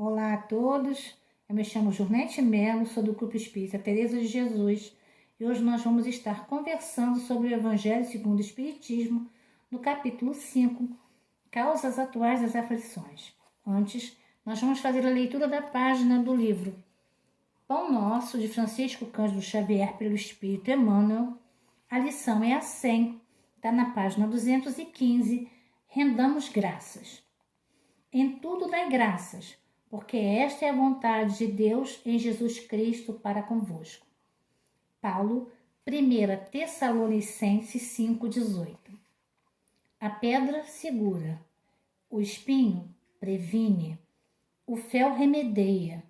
Olá a todos, eu me chamo Jurnete Melo, sou do Grupo Espírita Teresa de Jesus e hoje nós vamos estar conversando sobre o Evangelho segundo o Espiritismo, no capítulo 5, Causas Atuais das Aflições. Antes, nós vamos fazer a leitura da página do livro Pão Nosso, de Francisco Cândido Xavier, pelo Espírito Emmanuel. A lição é a 100, está na página 215, Rendamos Graças. Em tudo dai graças, porque esta é a vontade de Deus em Jesus Cristo para convosco. Paulo, 1 Tessalonicenses 5,18. A pedra segura, o espinho previne, o fel remedeia,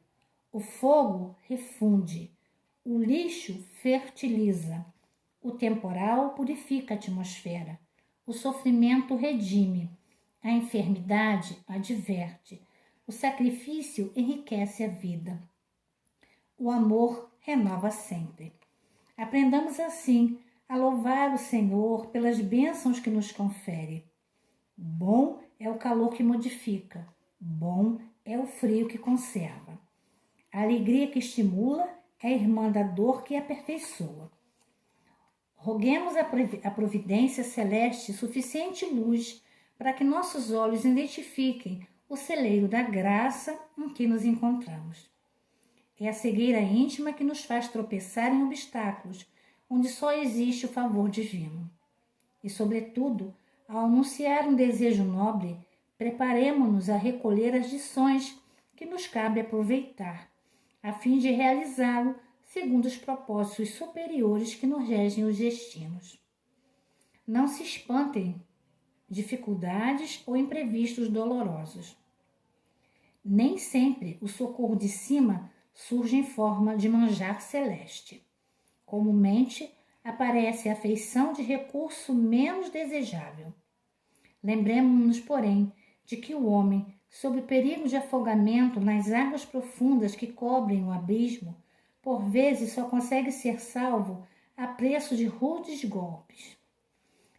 o fogo refunde, o lixo fertiliza, o temporal purifica a atmosfera, o sofrimento redime, a enfermidade adverte, o sacrifício enriquece a vida. O amor renova sempre. Aprendamos assim a louvar o Senhor pelas bênçãos que nos confere. Bom é o calor que modifica, bom é o frio que conserva. A alegria que estimula é a irmã da dor que aperfeiçoa. Roguemos a providência celeste suficiente luz para que nossos olhos identifiquem o celeiro da graça em que nos encontramos. É a cegueira íntima que nos faz tropeçar em obstáculos, onde só existe o favor divino. E, sobretudo, ao anunciar um desejo nobre, preparemo-nos a recolher as lições que nos cabe aproveitar, a fim de realizá-lo segundo os propósitos superiores que nos regem os destinos. Não se espantem dificuldades ou imprevistos dolorosos. Nem sempre o socorro de cima surge em forma de manjar celeste. Comumente aparece a feição de recurso menos desejável. Lembremos-nos, porém, de que o homem, sob o perigo de afogamento nas águas profundas que cobrem o abismo, por vezes só consegue ser salvo a preço de rudes golpes.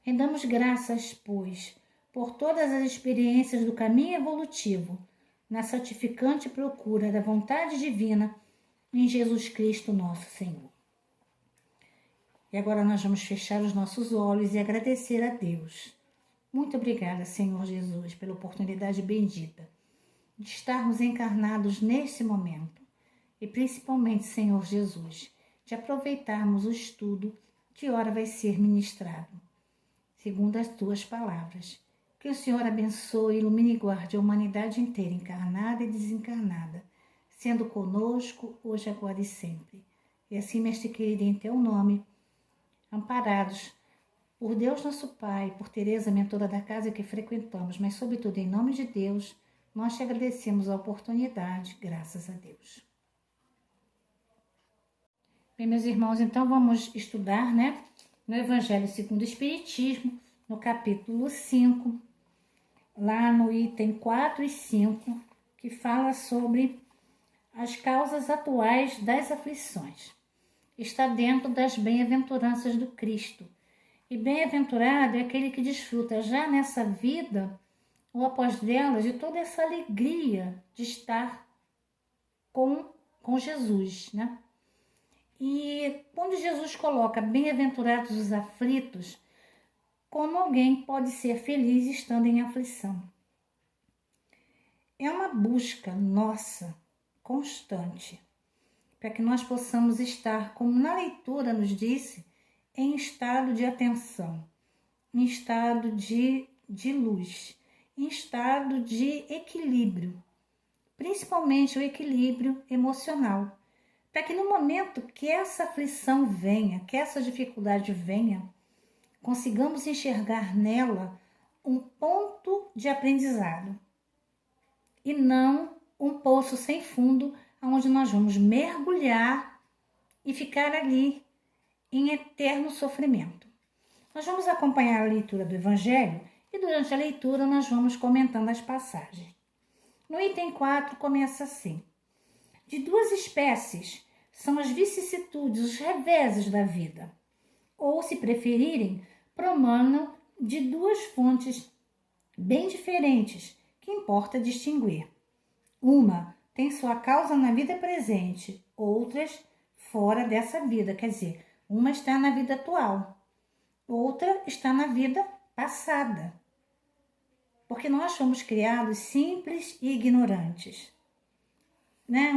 Rendamos graças, pois, por todas as experiências do caminho evolutivo, na santificante procura da vontade divina em Jesus Cristo, nosso Senhor. E agora nós vamos fechar os nossos olhos e agradecer a Deus. Muito obrigada, Senhor Jesus, pela oportunidade bendita de estarmos encarnados nesse momento e principalmente, Senhor Jesus, de aproveitarmos o estudo que ora vai ser ministrado, segundo as tuas palavras. Que o Senhor abençoe, ilumine e guarde a humanidade inteira, encarnada e desencarnada, sendo conosco, hoje, agora e sempre. E assim, mestre querido, em teu nome, amparados por Deus nosso Pai, por Teresa, mentora da casa que frequentamos, mas sobretudo em nome de Deus, nós te agradecemos a oportunidade, graças a Deus. Bem, meus irmãos, então vamos estudar, no Evangelho segundo o Espiritismo, no capítulo 5, lá no item 4 e 5, que fala sobre as causas atuais das aflições. Está dentro das bem-aventuranças do Cristo. E bem-aventurado é aquele que desfruta já nessa vida, ou após dela, de toda essa alegria de estar com Jesus, E quando Jesus coloca bem-aventurados os aflitos, como alguém pode ser feliz estando em aflição? É uma busca nossa, constante, para que nós possamos estar, como na leitura nos disse, em estado de atenção, em estado de luz, em estado de equilíbrio, principalmente o equilíbrio emocional, para que no momento que essa aflição venha, que essa dificuldade venha, consigamos enxergar nela um ponto de aprendizado e não um poço sem fundo onde nós vamos mergulhar e ficar ali em eterno sofrimento. Nós vamos acompanhar a leitura do Evangelho e durante a leitura nós vamos comentando as passagens. No item 4 começa assim: de duas espécies são as vicissitudes, os reveses da vida, ou, se preferirem, promanam de duas fontes bem diferentes que importa distinguir. Uma têm sua causa na vida presente, outras fora dessa vida. Quer dizer, uma está na vida atual, outra está na vida passada. Porque nós fomos criados simples e ignorantes, né?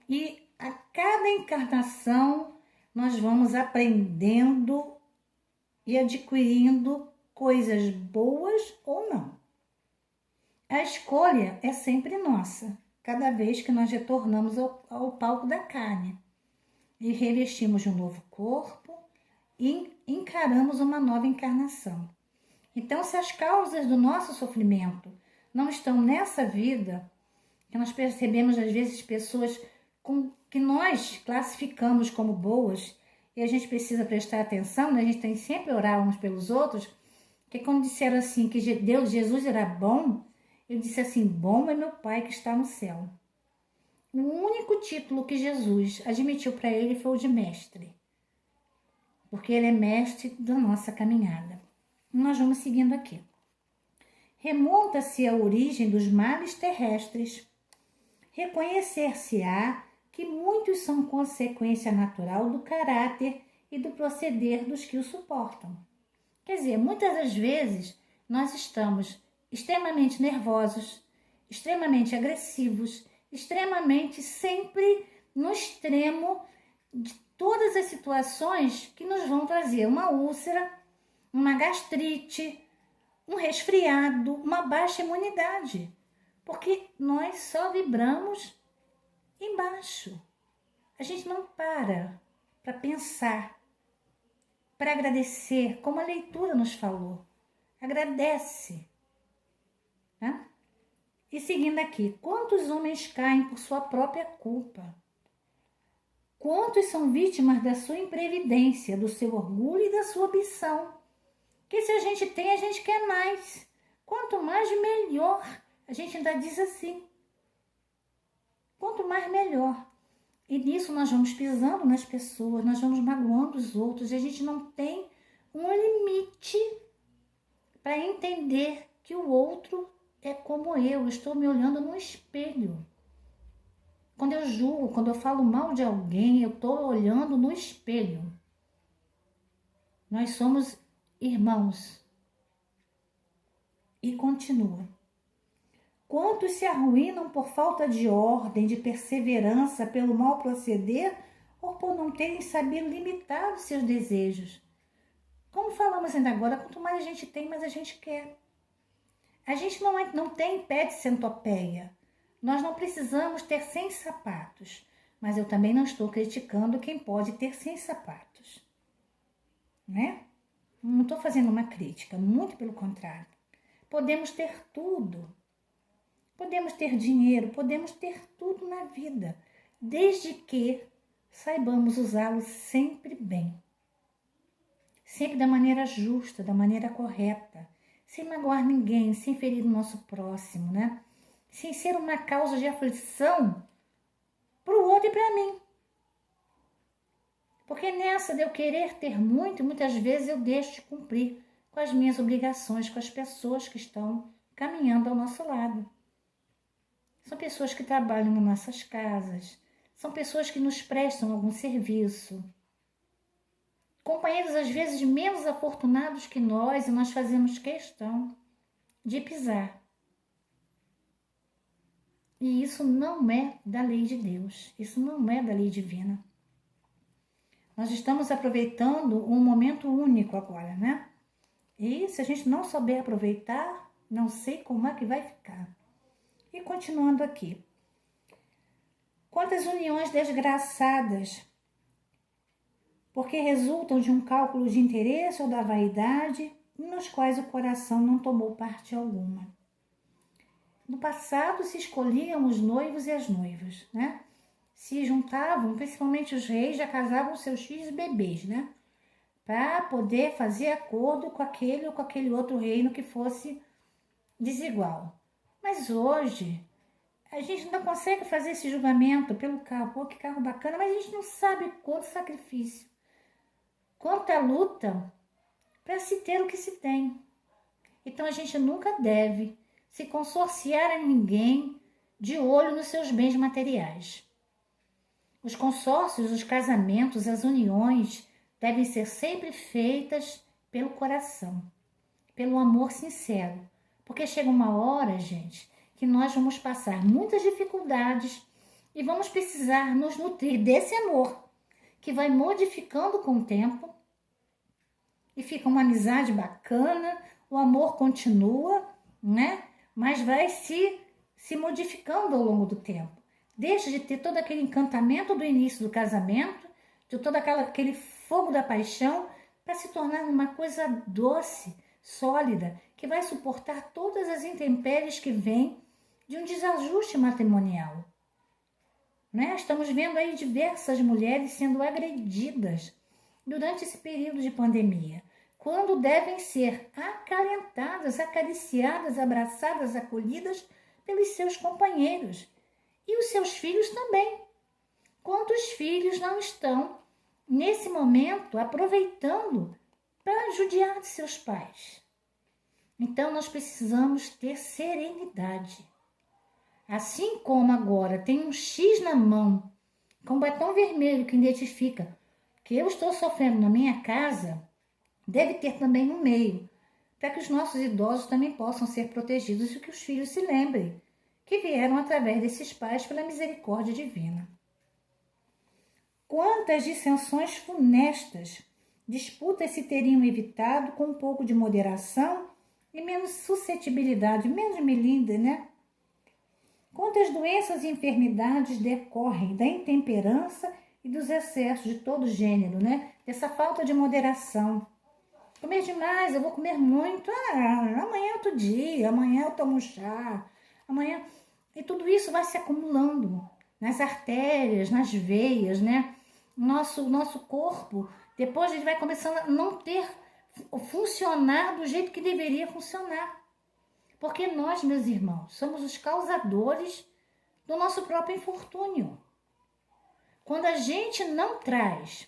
E a cada encarnação nós vamos aprendendo e adquirindo coisas boas ou não. A escolha é sempre nossa, cada vez que nós retornamos ao palco da carne e revestimos de um novo corpo e encaramos uma nova encarnação. Então, se as causas do nosso sofrimento não estão nessa vida, que nós percebemos às vezes pessoas que nós classificamos como boas, e a gente precisa prestar atenção, né? A gente tem que sempre orar uns pelos outros, porque quando disseram assim que Jesus era bom, eu disse assim, bom é meu Pai que está no céu. O único título que Jesus admitiu para ele foi o de mestre, porque ele é mestre da nossa caminhada. Nós vamos seguindo aqui. Remonta-se à origem dos males terrestres. Reconhecer-se-á que muitos são consequência natural do caráter e do proceder dos que o suportam. Quer dizer, muitas das vezes nós estamos extremamente nervosos, extremamente agressivos, extremamente sempre no extremo de todas as situações que nos vão trazer uma úlcera, uma gastrite, um resfriado, uma baixa imunidade, porque nós só vibramos embaixo. A gente não para pensar, para agradecer, como a leitura nos falou. Agradece. Né? E seguindo aqui, quantos homens caem por sua própria culpa? Quantos são vítimas da sua imprevidência, do seu orgulho e da sua ambição? Que se a gente tem, a gente quer mais. Quanto mais, melhor. A gente ainda diz assim. Quanto mais, melhor. E nisso nós vamos pisando nas pessoas, nós vamos magoando os outros. E a gente não tem um limite para entender que o outro é como eu estou me olhando no espelho. Quando eu julgo, quando eu falo mal de alguém, eu estou olhando no espelho. Nós somos irmãos. E continua. Quantos se arruinam por falta de ordem, de perseverança, pelo mau proceder ou por não terem sabido limitar os seus desejos? Como falamos ainda agora, quanto mais a gente tem, mais a gente quer. A gente não tem pé de centopeia. Nós não precisamos ter 100 sapatos. Mas eu também não estou criticando quem pode ter 100 sapatos. Né? Não estou fazendo uma crítica, muito pelo contrário. Podemos ter tudo. Podemos ter dinheiro, podemos ter tudo na vida, desde que saibamos usá-lo sempre bem. Sempre da maneira justa, da maneira correta, sem magoar ninguém, sem ferir o nosso próximo, né? Sem ser uma causa de aflição para o outro e para mim. Porque nessa de eu querer ter muito, muitas vezes eu deixo de cumprir com as minhas obrigações, com as pessoas que estão caminhando ao nosso lado. São pessoas que trabalham nas nossas casas, são pessoas que nos prestam algum serviço. Companheiros, às vezes, menos afortunados que nós, e nós fazemos questão de pisar. E isso não é da lei de Deus, isso não é da lei divina. Nós estamos aproveitando um momento único agora, né? E se a gente não souber aproveitar, não sei como é que vai ficar. E continuando aqui. Quantas uniões desgraçadas, porque resultam de um cálculo de interesse ou da vaidade, nos quais o coração não tomou parte alguma. No passado se escolhiam os noivos e as noivas, né? Se juntavam, principalmente os reis, já casavam seus filhos e bebês, né? Para poder fazer acordo com aquele ou com aquele outro reino que fosse desigual. Mas hoje, a gente não consegue fazer esse julgamento pelo carro. Pô, que carro bacana, mas a gente não sabe quanto sacrifício, quanta luta para se ter o que se tem. Então, a gente nunca deve se consorciar a ninguém de olho nos seus bens materiais. Os consórcios, os casamentos, as uniões devem ser sempre feitas pelo coração, pelo amor sincero. Porque chega uma hora, gente, que nós vamos passar muitas dificuldades e vamos precisar nos nutrir desse amor, que vai modificando com o tempo e fica uma amizade bacana, o amor continua, né? Mas vai se modificando ao longo do tempo. Deixa de ter todo aquele encantamento do início do casamento, de todo aquele fogo da paixão, para se tornar uma coisa doce, sólida, que vai suportar todas as intempéries que vêm de um desajuste matrimonial. Né? Estamos vendo aí diversas mulheres sendo agredidas durante esse período de pandemia, quando devem ser acalentadas, acariciadas, abraçadas, acolhidas pelos seus companheiros. E os seus filhos também. Quantos filhos não estão, nesse momento, aproveitando para judiar de seus pais? Então, nós precisamos ter serenidade. Assim como agora tem um X na mão, com batom vermelho que identifica que eu estou sofrendo na minha casa, deve ter também um meio, para que os nossos idosos também possam ser protegidos e que os filhos se lembrem que vieram através desses pais pela misericórdia divina. Quantas dissensões funestas, disputas se teriam evitado com um pouco de moderação e menos suscetibilidade, menos melindre, né? Quantas doenças e enfermidades decorrem da intemperança e dos excessos de todo gênero, né? Dessa falta de moderação. Comer demais, eu vou comer muito, amanhã é outro dia, amanhã eu tomo chá, amanhã... E tudo isso vai se acumulando nas artérias, nas veias, né? Nosso corpo, depois ele vai começando a não ter funcionar do jeito que deveria funcionar. Porque nós, meus irmãos, somos os causadores do nosso próprio infortúnio. Quando a gente não traz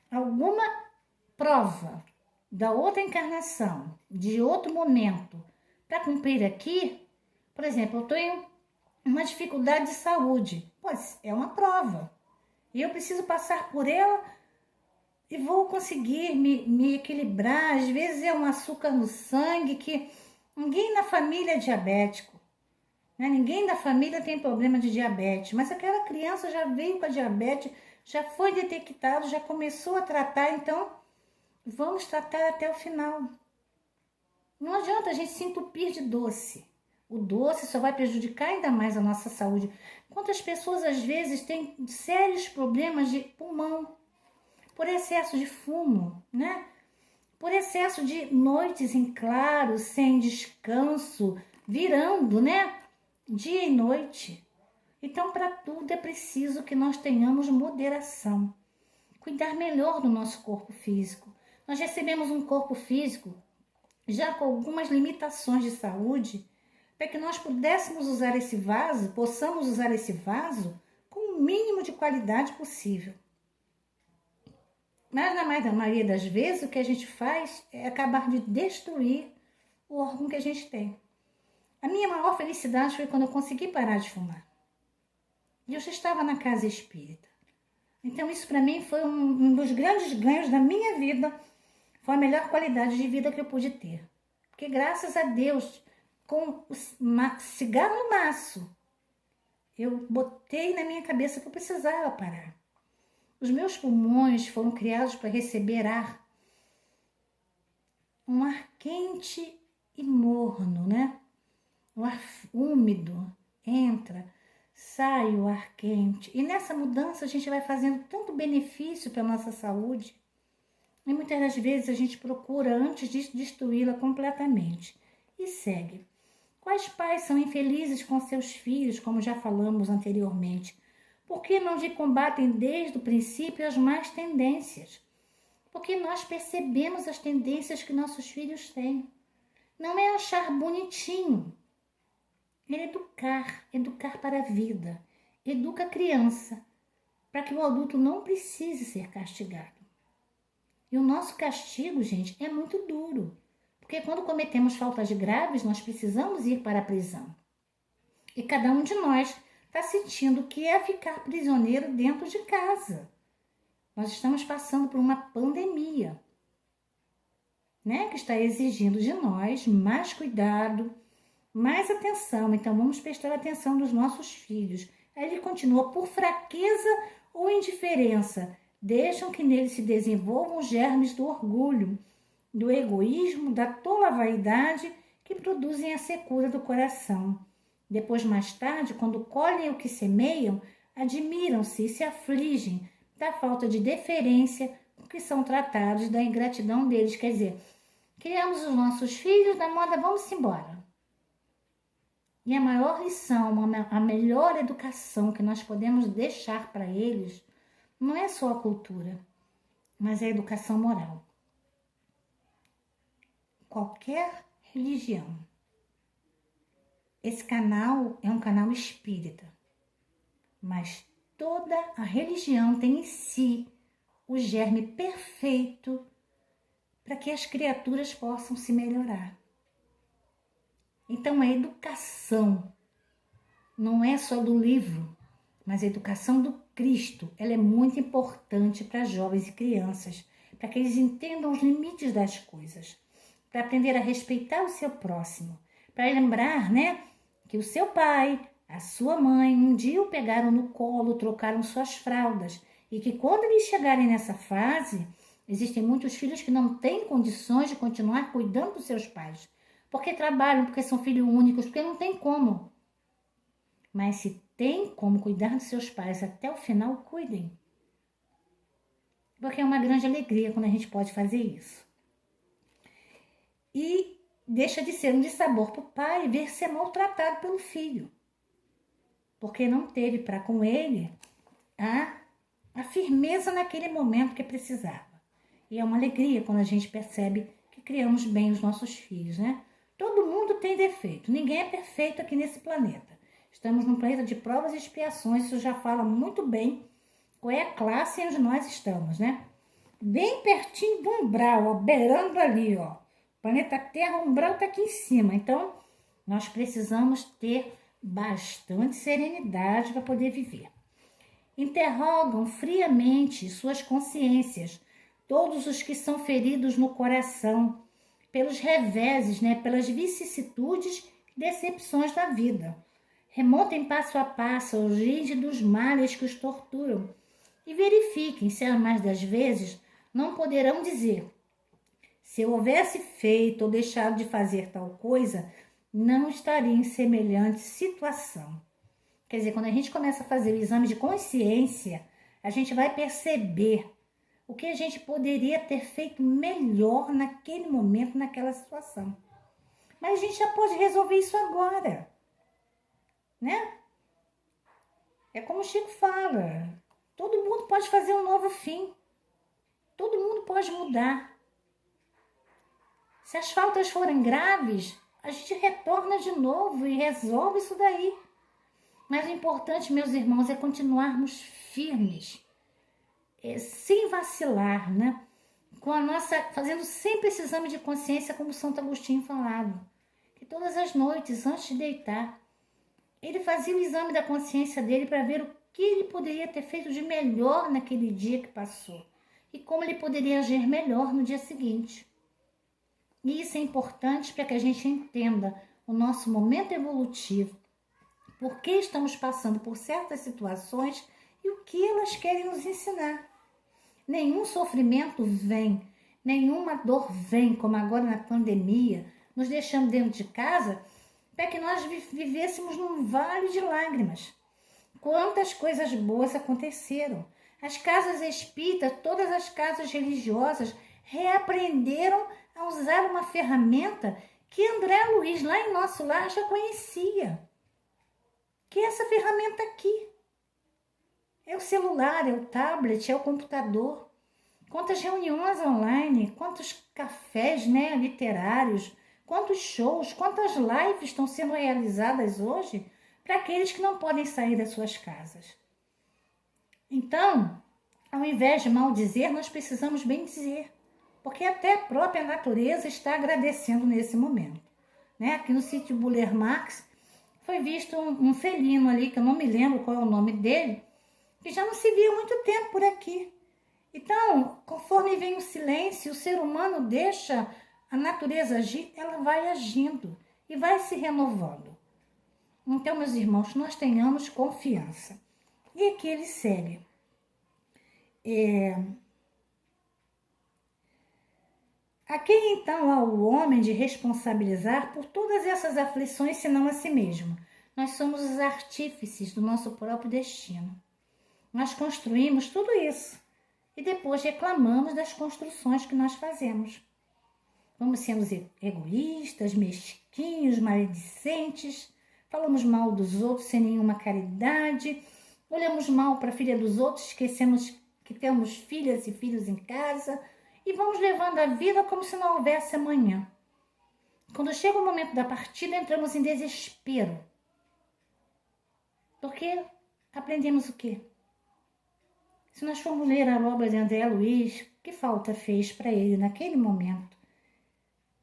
alguma prova da outra encarnação, de outro momento, para cumprir aqui, por exemplo, eu tenho uma dificuldade de saúde, pois é uma prova. E eu preciso passar por ela e vou conseguir me equilibrar. Às vezes é um açúcar no sangue que ninguém na família é diabético, né? Ninguém da família tem problema de diabetes, mas aquela criança já veio com a diabetes, já foi detectado, já começou a tratar, então vamos tratar até o final. Não adianta a gente se entupir de doce. O doce só vai prejudicar ainda mais a nossa saúde. Quantas pessoas às vezes têm sérios problemas de pulmão por excesso de fumo, né? Por excesso de noites em claro, sem descanso, virando, né? Dia e noite. Então, para tudo é preciso que nós tenhamos moderação. Cuidar melhor do nosso corpo físico. Nós recebemos um corpo físico já com algumas limitações de saúde, para que nós pudéssemos usar esse vaso, possamos usar esse vaso com o mínimo de qualidade possível. Mas na maioria das vezes o que a gente faz é acabar de destruir o órgão que a gente tem. A minha maior felicidade foi quando eu consegui parar de fumar. E eu já estava na casa espírita. Então isso para mim foi um dos grandes ganhos da minha vida, foi a melhor qualidade de vida que eu pude ter. Porque graças a Deus, com o cigarro no maço, eu botei na minha cabeça que eu precisava parar. Os meus pulmões foram criados para receber ar. Um ar quente e morno, né? O ar úmido entra, sai o ar quente. E nessa mudança a gente vai fazendo tanto benefício para a nossa saúde. E muitas das vezes a gente procura antes de destruí-la completamente. E segue. Quais pais são infelizes com seus filhos, como já falamos anteriormente? Por que não lhe combatem desde o princípio as más tendências? Porque nós percebemos as tendências que nossos filhos têm. Não é achar bonitinho. É educar para a vida. Educa a criança, para que o adulto não precise ser castigado. E o nosso castigo, gente, é muito duro. Porque quando cometemos faltas graves, nós precisamos ir para a prisão. E cada um de nós está sentindo o que é ficar prisioneiro dentro de casa. Nós estamos passando por uma pandemia, né, que está exigindo de nós mais cuidado, mais atenção. Então, vamos prestar atenção nos nossos filhos. Aí ele continua: por fraqueza ou indiferença, deixam que nele se desenvolvam os germes do orgulho, do egoísmo, da tola vaidade que produzem a secura do coração. Depois, mais tarde, quando colhem o que semeiam, admiram-se e se afligem da falta de deferência com que são tratados, da ingratidão deles. Quer dizer, criamos os nossos filhos da moda vamos embora. E a maior lição, a melhor educação que nós podemos deixar para eles não é só a cultura, mas a educação moral. Qualquer religião. Esse canal é um canal espírita, mas toda a religião tem em si o germe perfeito para que as criaturas possam se melhorar. Então, a educação não é só do livro, mas a educação do Cristo. Ela é muito importante para jovens e crianças, para que eles entendam os limites das coisas, para aprender a respeitar o seu próximo, para lembrar, né, que o seu pai, a sua mãe, um dia o pegaram no colo, trocaram suas fraldas, e que quando eles chegarem nessa fase, existem muitos filhos que não têm condições de continuar cuidando dos seus pais, porque trabalham, porque são filhos únicos, porque não tem como. Mas se tem como cuidar dos seus pais até o final, cuidem. Porque é uma grande alegria quando a gente pode fazer isso. E deixa de ser um dissabor para o pai ver ser maltratado pelo filho, porque não teve para com ele a firmeza naquele momento que precisava. E é uma alegria quando a gente percebe que criamos bem os nossos filhos, né? Todo mundo tem defeito, ninguém é perfeito aqui nesse planeta. Estamos num planeta de provas e expiações, isso já fala muito bem qual é a classe onde nós estamos, né? Bem pertinho do umbral, ó, beirando ali, ó. Planeta Terra, o umbral está aqui em cima, então nós precisamos ter bastante serenidade para poder viver. Interrogam friamente suas consciências, todos os que são feridos no coração, pelos reveses, né, pelas vicissitudes e decepções da vida. Remontem passo a passo a origem dos males que os torturam e verifiquem se, as mais das vezes, não poderão dizer: se eu houvesse feito ou deixado de fazer tal coisa, não estaria em semelhante situação. Quer dizer, quando a gente começa a fazer o exame de consciência, a gente vai perceber o que a gente poderia ter feito melhor naquele momento, naquela situação. Mas a gente já pode resolver isso agora, né? É como o Chico fala, todo mundo pode fazer um novo fim, todo mundo pode mudar. Se as faltas forem graves, a gente retorna de novo e resolve isso daí. Mas o importante, meus irmãos, é continuarmos firmes, sem vacilar, né? Fazendo sempre esse exame de consciência, como Santo Agostinho falava, que todas as noites, antes de deitar, ele fazia o exame da consciência dele para ver o que ele poderia ter feito de melhor naquele dia que passou e como ele poderia agir melhor no dia seguinte. E isso é importante para que a gente entenda o nosso momento evolutivo, por que estamos passando por certas situações e o que elas querem nos ensinar. Nenhum sofrimento vem, nenhuma dor vem, como agora na pandemia, nos deixando dentro de casa para que nós vivêssemos num vale de lágrimas. Quantas coisas boas aconteceram. As casas espíritas, todas as casas religiosas reaprenderam a usar uma ferramenta que André Luiz, lá em nosso lar, já conhecia. Que é essa ferramenta aqui. É o celular, é o tablet, é o computador. Quantas reuniões online, quantos cafés, né, literários, quantos shows, quantas lives estão sendo realizadas hoje para aqueles que não podem sair das suas casas. Então, ao invés de maldizer, nós precisamos bem dizer, porque até a própria natureza está agradecendo nesse momento. Né? Aqui no sítio Buller Marx foi visto um felino ali, que eu não me lembro qual é o nome dele, que já não se via há muito tempo por aqui. Então, conforme vem o silêncio, o ser humano deixa a natureza agir, ela vai agindo e vai se renovando. Então, meus irmãos, nós tenhamos confiança. E aqui ele segue. A quem então há o homem de responsabilizar por todas essas aflições, senão a si mesmo? Nós somos os artífices do nosso próprio destino. Nós construímos tudo isso e depois reclamamos das construções que nós fazemos. Vamos sendo egoístas, mesquinhos, maledicentes, falamos mal dos outros sem nenhuma caridade, olhamos mal para a filha dos outros, esquecemos que temos filhas e filhos em casa e vamos levando a vida como se não houvesse amanhã. Quando chega o momento da partida, entramos em desespero. Porque aprendemos o quê? Se nós formos ler a obra de André Luiz, que falta fez para ele naquele momento?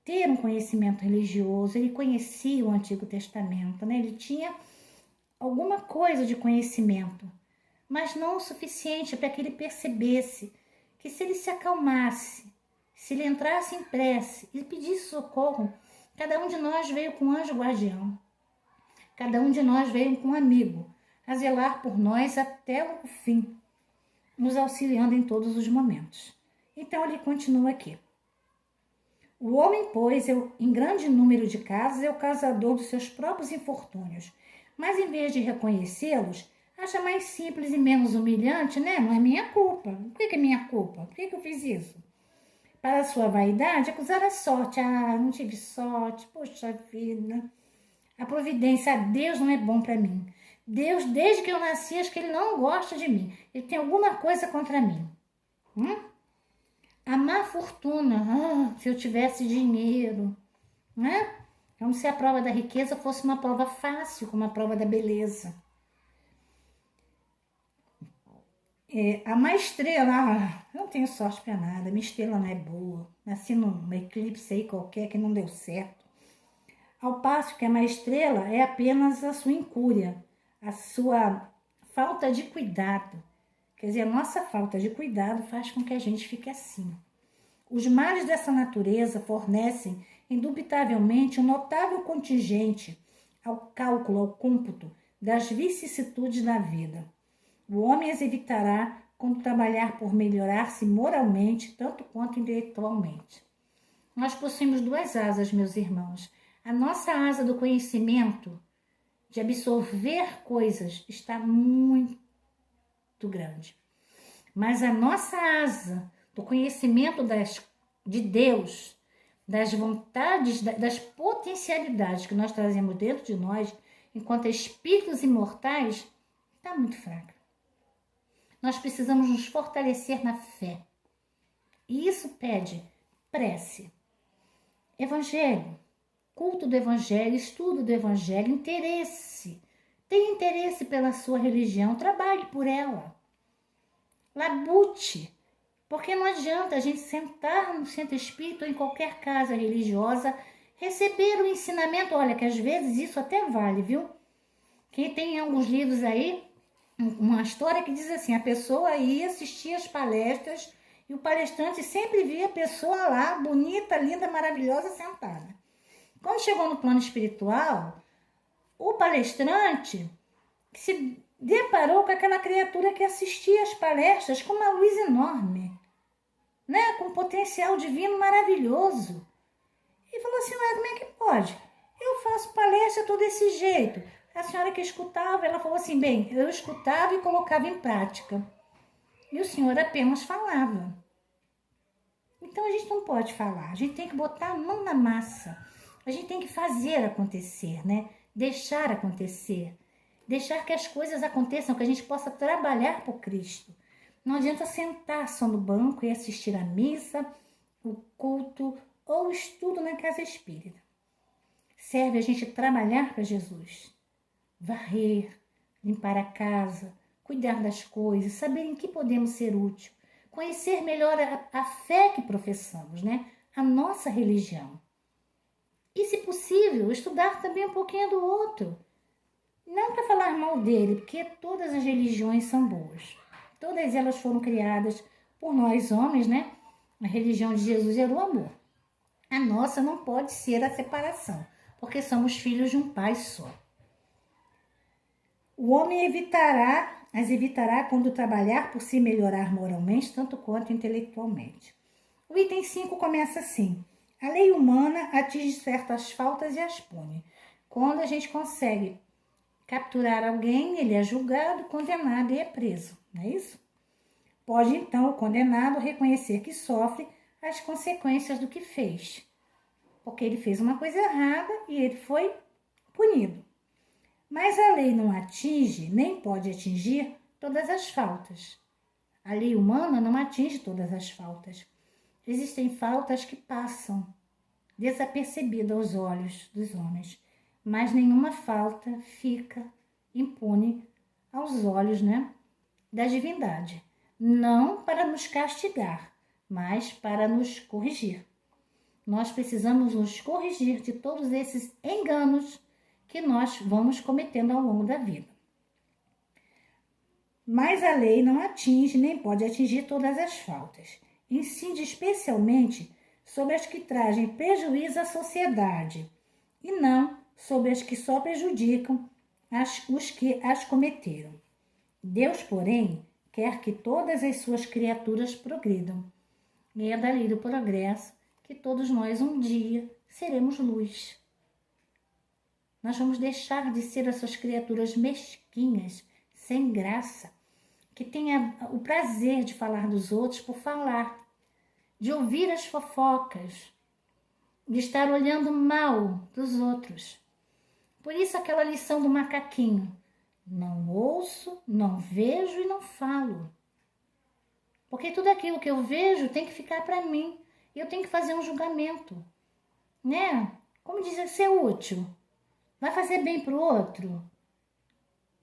Ter um conhecimento religioso, ele conhecia o Antigo Testamento, né? Ele tinha alguma coisa de conhecimento, mas não o suficiente para que ele percebesse que se ele se acalmasse, se ele entrasse em prece e pedisse socorro, cada um de nós veio com um anjo guardião, cada um de nós veio com um amigo, a zelar por nós até o fim, nos auxiliando em todos os momentos. Então ele continua aqui. O homem, pois, em grande número de casos, é o causador dos seus próprios infortúnios, mas em vez de reconhecê-los, acha mais simples e menos humilhante, né? Não é minha culpa. Por que é minha culpa? Por que eu fiz isso? Para a sua vaidade, acusar a sorte. Ah, não tive sorte, poxa vida. A providência, Deus não é bom para mim. Deus, desde que eu nasci, acho que ele não gosta de mim. Ele tem alguma coisa contra mim. A má fortuna, se eu tivesse dinheiro, né? Como se a prova da riqueza fosse uma prova fácil, como a prova da beleza. A má estrela, eu não tenho sorte para nada, minha estrela não é boa. Nasci num eclipse aí qualquer que não deu certo. Ao passo que a má estrela é apenas a sua incúria, a sua falta de cuidado. Quer dizer, a nossa falta de cuidado faz com que a gente fique assim. Os males dessa natureza fornecem, indubitavelmente, um notável contingente ao cálculo, ao cômputo das vicissitudes da vida. O homem as evitará quando trabalhar por melhorar-se moralmente, tanto quanto intelectualmente. Nós possuímos duas asas, meus irmãos. A nossa asa do conhecimento, de absorver coisas, está muito grande. Mas a nossa asa do conhecimento de Deus, das vontades, das potencialidades que nós trazemos dentro de nós, enquanto espíritos imortais, está muito fraca. Nós precisamos nos fortalecer na fé. E isso pede prece, evangelho, culto do evangelho, estudo do evangelho, interesse. Tenha interesse pela sua religião, trabalhe por ela. Labute, porque não adianta a gente sentar no centro espírita ou em qualquer casa religiosa, receber o ensinamento, olha que às vezes isso até vale, viu? Que tem alguns livros aí, uma história que diz assim, a pessoa ia assistir as palestras e o palestrante sempre via a pessoa lá, bonita, linda, maravilhosa, sentada. Quando chegou no plano espiritual, o palestrante se deparou com aquela criatura que assistia às palestras com uma luz enorme, né? Com um potencial divino maravilhoso. E falou assim, mas como é que pode? Eu faço palestra todo desse jeito. A senhora que escutava, ela falou assim, bem, eu escutava e colocava em prática. E o senhor apenas falava. Então a gente não pode falar, a gente tem que botar a mão na massa. A gente tem que fazer acontecer, né? Deixar acontecer. Deixar que as coisas aconteçam, que a gente possa trabalhar por Cristo. Não adianta sentar só no banco e assistir a missa, o culto ou o estudo na casa espírita. Serve a gente trabalhar para Jesus. Varrer, limpar a casa, cuidar das coisas, saber em que podemos ser úteis. Conhecer melhor a fé que professamos, né? A nossa religião. E, se possível, estudar também um pouquinho do outro. Não para falar mal dele, porque todas as religiões são boas. Todas elas foram criadas por nós homens, né? A religião de Jesus era o amor. A nossa não pode ser a separação, porque somos filhos de um pai só. O homem as evitará quando trabalhar por se melhorar moralmente, tanto quanto intelectualmente. O item 5 começa assim: a lei humana atinge certas faltas e as pune. Quando a gente consegue capturar alguém, ele é julgado, condenado e é preso, não é isso? Pode então o condenado reconhecer que sofre as consequências do que fez, porque ele fez uma coisa errada e ele foi punido. Mas a lei não atinge, nem pode atingir, todas as faltas. A lei humana não atinge todas as faltas. Existem faltas que passam desapercebidas aos olhos dos homens, mas nenhuma falta fica impune aos olhos, da divindade. Não para nos castigar, mas para nos corrigir. Nós precisamos nos corrigir de todos esses enganos que nós vamos cometendo ao longo da vida. Mas a lei não atinge nem pode atingir todas as faltas. Incide especialmente sobre as que trazem prejuízo à sociedade e não sobre as que só prejudicam os que as cometeram. Deus, porém, quer que todas as suas criaturas progridam. E é da lei do progresso que todos nós um dia seremos luz. Nós vamos deixar de ser essas criaturas mesquinhas, sem graça, que têm o prazer de falar dos outros por falar, de ouvir as fofocas, de estar olhando mal dos outros. Por isso aquela lição do macaquinho: não ouço, não vejo e não falo. Porque tudo aquilo que eu vejo tem que ficar para mim. E eu tenho que fazer um julgamento, né? Como dizer, ser útil. Vai fazer bem para o outro?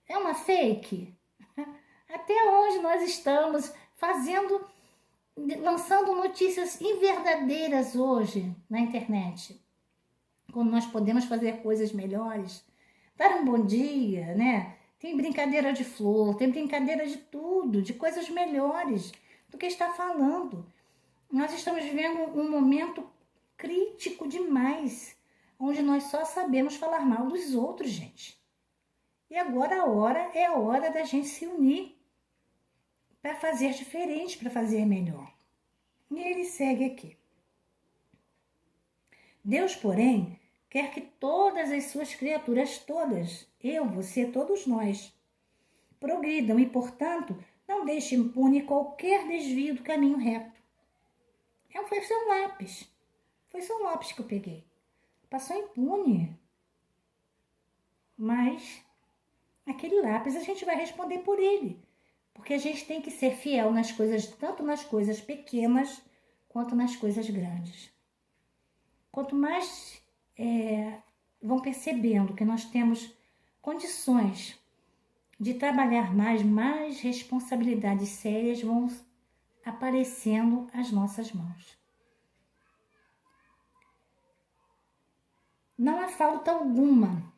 É uma fake? Até onde nós estamos lançando notícias inverdadeiras hoje na internet? Quando nós podemos fazer coisas melhores, dar um bom dia, né? Tem brincadeira de flor, tem brincadeira de tudo, de coisas melhores do que está falando. Nós estamos vivendo um momento crítico demais, onde nós só sabemos falar mal dos outros, gente. E agora é a hora da gente se unir para fazer diferente, para fazer melhor. E ele segue aqui. Deus, porém, quer que todas as suas criaturas, todas, eu, você, todos nós, progridam e, portanto, não deixe impune qualquer desvio do caminho reto. Foi só um lápis. Foi só um lápis que eu peguei. Passou impune. Mas aquele lápis a gente vai responder por ele. Porque a gente tem que ser fiel nas coisas, tanto nas coisas pequenas quanto nas coisas grandes. Quanto mais vão percebendo que nós temos condições de trabalhar mais responsabilidades sérias vão aparecendo às nossas mãos. Não há falta alguma,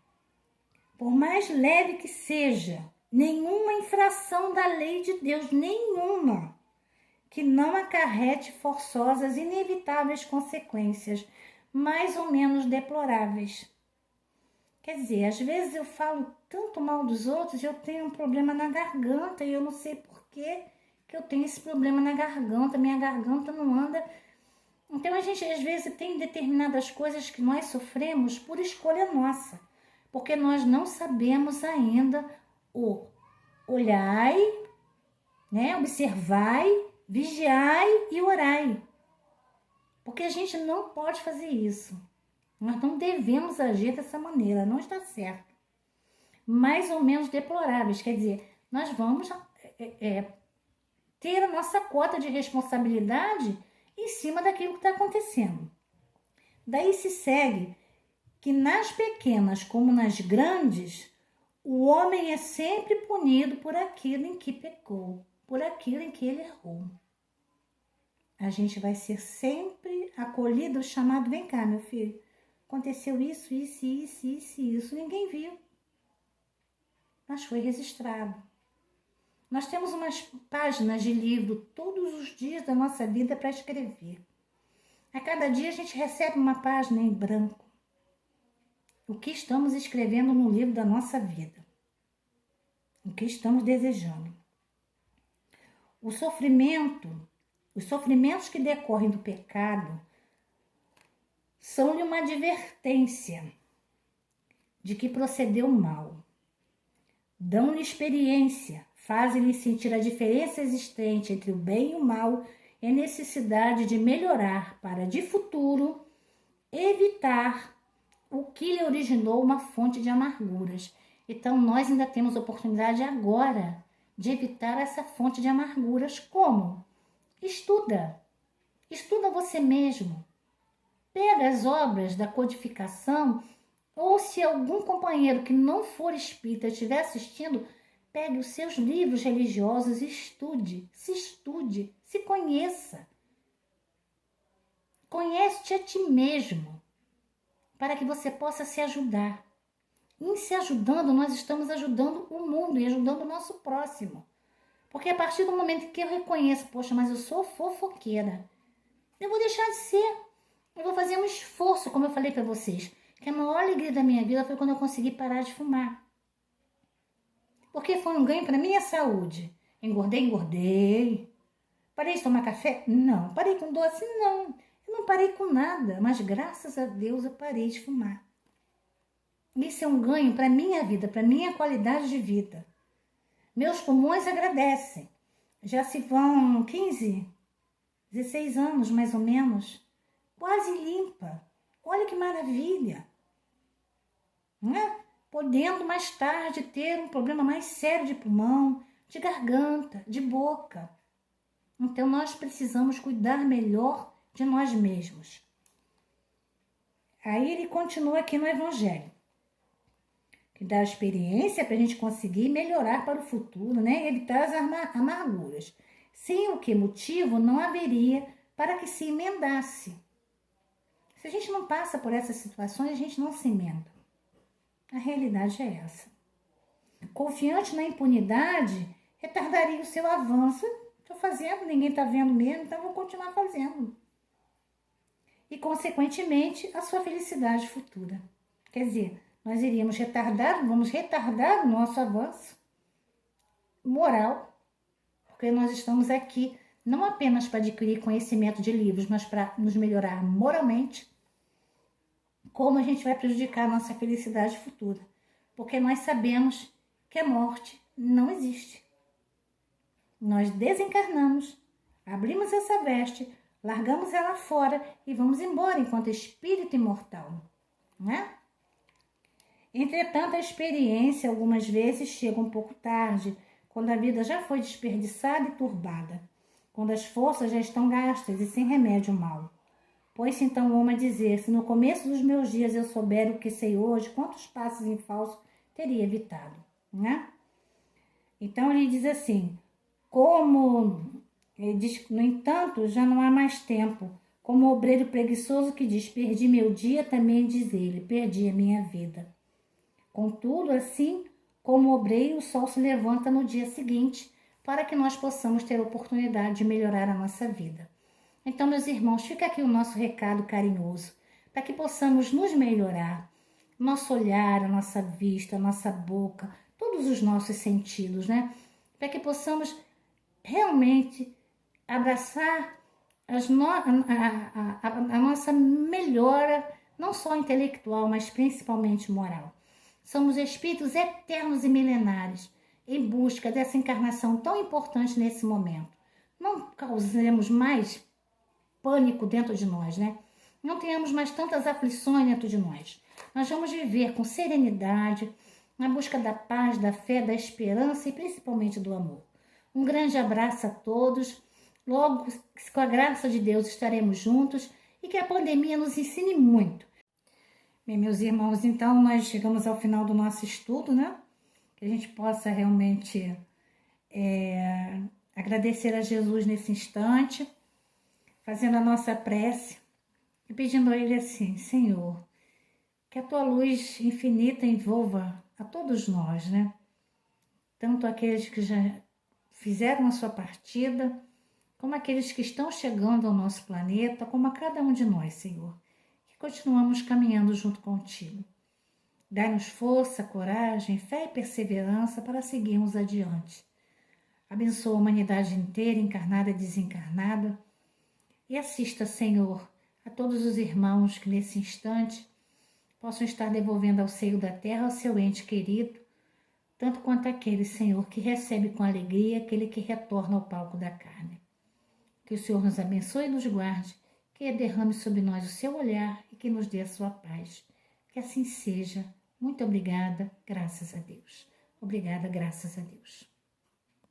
por mais leve que seja, nenhuma infração da lei de Deus, nenhuma, que não acarrete forçosas, inevitáveis consequências, mais ou menos deploráveis. Quer dizer, às vezes eu falo tanto mal dos outros, eu tenho um problema na garganta e eu não sei por que eu tenho esse problema na garganta, minha garganta não anda. Então a gente às vezes tem determinadas coisas que nós sofremos por escolha nossa, porque nós não sabemos ainda o olhai, observai, vigiai e orai. Porque a gente não pode fazer isso. Nós não devemos agir dessa maneira, não está certo. Mais ou menos deploráveis, quer dizer, nós vamos ter a nossa cota de responsabilidade em cima daquilo que está acontecendo. Daí se segue que nas pequenas como nas grandes, o homem é sempre punido por aquilo em que pecou, por aquilo em que ele errou. A gente vai ser sempre acolhido, chamado, vem cá, meu filho, aconteceu isso, ninguém viu. mas foi registrado. Nós temos umas páginas de livro todos os dias da nossa vida para escrever. A cada dia a gente recebe uma página em branco. O que estamos escrevendo no livro da nossa vida? O que estamos desejando? Os sofrimentos que decorrem do pecado são-lhe uma advertência de que procedeu mal. Dão-lhe experiência, fazem-lhe sentir a diferença existente entre o bem e o mal e a necessidade de melhorar para, de futuro, evitar o que lhe originou uma fonte de amarguras. Então, nós ainda temos oportunidade agora de evitar essa fonte de amarguras. Como? Estuda você mesmo. Pega as obras da codificação, ou se algum companheiro que não for espírita estiver assistindo, pegue os seus livros religiosos e estude, se conheça. Conhece-te a ti mesmo, para que você possa se ajudar. Em se ajudando, nós estamos ajudando o mundo e ajudando o nosso próximo. Porque a partir do momento que eu reconheço, poxa, mas eu sou fofoqueira, eu vou deixar de ser. Eu vou fazer um esforço, como eu falei para vocês, que a maior alegria da minha vida foi quando eu consegui parar de fumar. Porque foi um ganho para minha saúde. Engordei. Parei de tomar café? Não. Parei com doce? Não. Eu não parei com nada, mas graças a Deus eu parei de fumar. Isso é um ganho para minha vida, para minha qualidade de vida. Meus pulmões agradecem. Já se vão 15, 16 anos mais ou menos, quase limpa. Olha que maravilha. Né? Podendo mais tarde ter um problema mais sério de pulmão, de garganta, de boca. Então nós precisamos cuidar melhor de nós mesmos. Aí ele continua aqui no Evangelho, que dá experiência para a gente conseguir melhorar para o futuro, né? Evitar as amarguras. Sem o que motivo não haveria para que se emendasse. Se a gente não passa por essas situações, a gente não se emenda. A realidade é essa. Confiante na impunidade, retardaria o seu avanço. Estou fazendo, ninguém está vendo mesmo, então vou continuar fazendo. E, consequentemente, a sua felicidade futura. Quer dizer, nós iríamos vamos retardar o nosso avanço moral, porque nós estamos aqui não apenas para adquirir conhecimento de livros, mas para nos melhorar moralmente. Como a gente vai prejudicar a nossa felicidade futura? Porque nós sabemos que a morte não existe. Nós desencarnamos, abrimos essa veste, largamos ela fora e vamos embora enquanto espírito imortal, né? Entretanto, a experiência algumas vezes chega um pouco tarde, quando a vida já foi desperdiçada e turbada, quando as forças já estão gastas e sem remédio mal. Pois então o homem a dizer, se no começo dos meus dias eu souber o que sei hoje, quantos passos em falso teria evitado, né? Então ele diz assim, ele diz, no entanto, já não há mais tempo, como o obreiro preguiçoso que diz, perdi meu dia, também diz ele, perdi a minha vida. Contudo, assim como o obreiro, o sol se levanta no dia seguinte, para que nós possamos ter a oportunidade de melhorar a nossa vida. Então, meus irmãos, fica aqui o nosso recado carinhoso, para que possamos nos melhorar, nosso olhar, a nossa vista, a nossa boca, todos os nossos sentidos, né? Para que possamos realmente abraçar a nossa melhora, não só intelectual, mas principalmente moral. Somos espíritos eternos e milenares, em busca dessa encarnação tão importante nesse momento. Não causemos mais pânico dentro de nós, né? Não tenhamos mais tantas aflições dentro de nós. Nós vamos viver com serenidade, na busca da paz, da fé, da esperança e principalmente do amor. Um grande abraço a todos. Logo, com a graça de Deus, estaremos juntos e que a pandemia nos ensine muito. Bem, meus irmãos, então nós chegamos ao final do nosso estudo, né? Que a gente possa realmente agradecer a Jesus nesse instante, fazendo a nossa prece e pedindo a Ele assim, Senhor, que a Tua luz infinita envolva a todos nós, né? tanto aqueles que já fizeram a sua partida, como aqueles que estão chegando ao nosso planeta, como a cada um de nós, Senhor, que continuamos caminhando junto contigo. Dá-nos força, coragem, fé e perseverança para seguirmos adiante. Abençoa a humanidade inteira, encarnada e desencarnada, e assista, Senhor, a todos os irmãos que nesse instante possam estar devolvendo ao seio da terra ao seu ente querido, tanto quanto aquele, Senhor, que recebe com alegria aquele que retorna ao palco da carne. Que o Senhor nos abençoe e nos guarde, que derrame sobre nós o seu olhar e que nos dê a sua paz. Que assim seja. Muito obrigada, graças a Deus. Obrigada, graças a Deus.